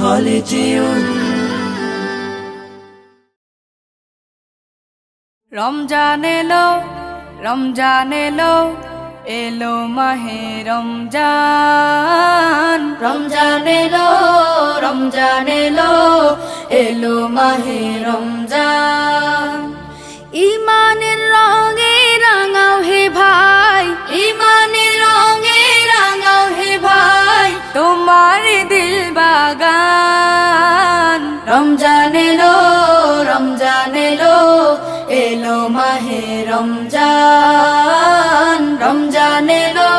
খালিজিউন। রমজান এলো, রমজান এলো, এলো মাহে রমজান। রমজান এলো, রমজান এলো, এলো মাহে রমজান। ইমানের রঙে রাঙাও হে ভাই, ইমানের রঙে রাঙাও হে ভাই, তোমার দিল বাগান। রমজান এলো, রমজান এলো, এলো মাহে রমজান। রমজান এলো,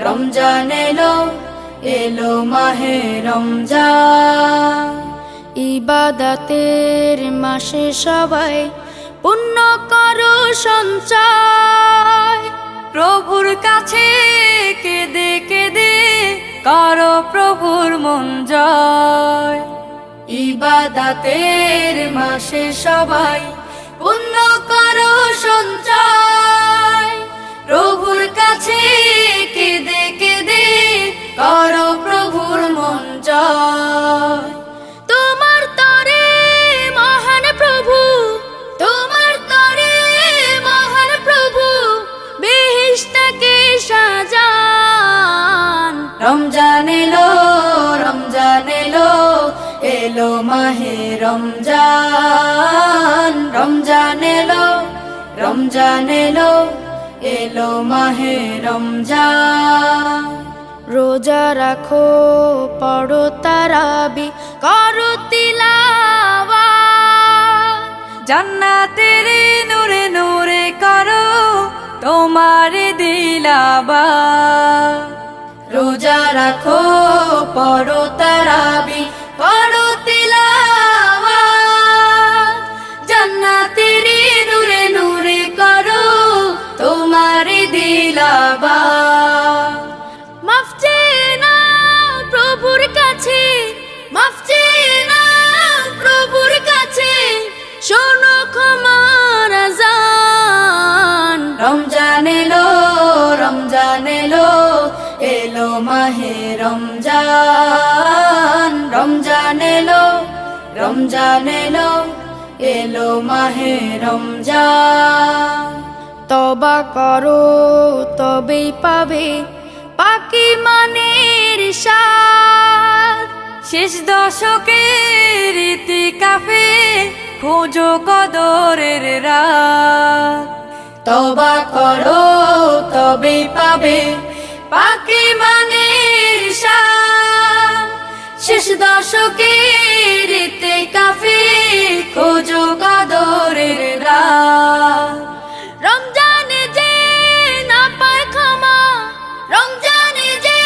রমজান এলো, এলো মাহে রমজান। ইবাদতের মাসে সবাই পুণ্য করো সঞ্চয়, প্রভুর কাছে কেঁদে কেঁদে করো প্রভুর মন জয়। ইবাদতের মাসে সবাই পুণ্য করো সঞ্চয়, প্রভুর কাছে কেঁদে কেঁদে করো প্রভুর মন জয়। তোমার তরে মহান প্রভু, তোমার তরে মহান প্রভু বেহেশতকে সাজান। রমজান এলো, রমজান এলো, এলো মাহে রমজান। রমজান এলো, রমজান এলো, এলো মাহে রমজান। রোজা রাখো, পড়ো তারাবি, করো তিলাওয়াত, জান্নাতের নূরে নূরে করো তোমার দিলাবাত। রোজা রাখো, পড়ো তারাবি, পড়ো তিলাওয়াত, জান্নাতের নূরে নূরে করো তোমার দিলাবাত। মাফ চেয়ে নাও প্রভুর কাছে, মাফ চেয়ে নাও প্রভুর কাছে, শোনো ক্ষমার আযান। রমজান এলো, রমজান এলো, এলো মাহে রমজান। রমজান এলো, রমজান এলো, এলো মাহে রমজান। তবা করো তবেই পাবে পাকি মানের স্বাদ, শেষ দশকের ইতিকাফে খোঁজো কদরের রাত। তওবা করো তবেই পাবে পাকি মানের শান, শেষ দশকের ইতিকাফে খোঁজো কদরের রাত। রমজানে যে না পায় ক্ষমা, রমজানে যে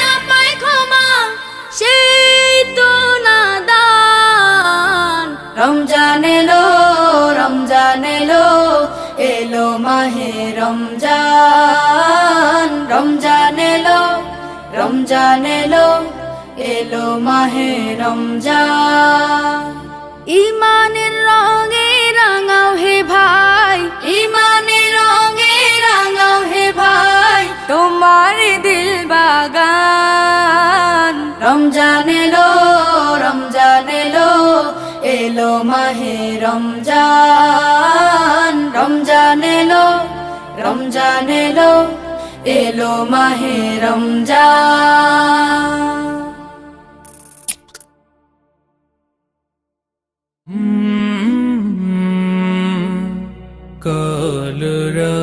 না পায় ক্ষমা, সেই তো নাদান। রমজান এলো, রমজান এলো, এলো মাহে রমজান। রমজান এলো, রমজান এলো, এলো মাহে রমজান। ইমানের রঙে রাঙাও হে ভাই, ইমানের রঙে রাঙাও হে ভাই, তোমার দিল বাগান। রমজান এলো, রমজান এলো, এলো মাহে রমজান। রমজান এলো, রমজান এলো, এলো মাহে রমজান। কলরা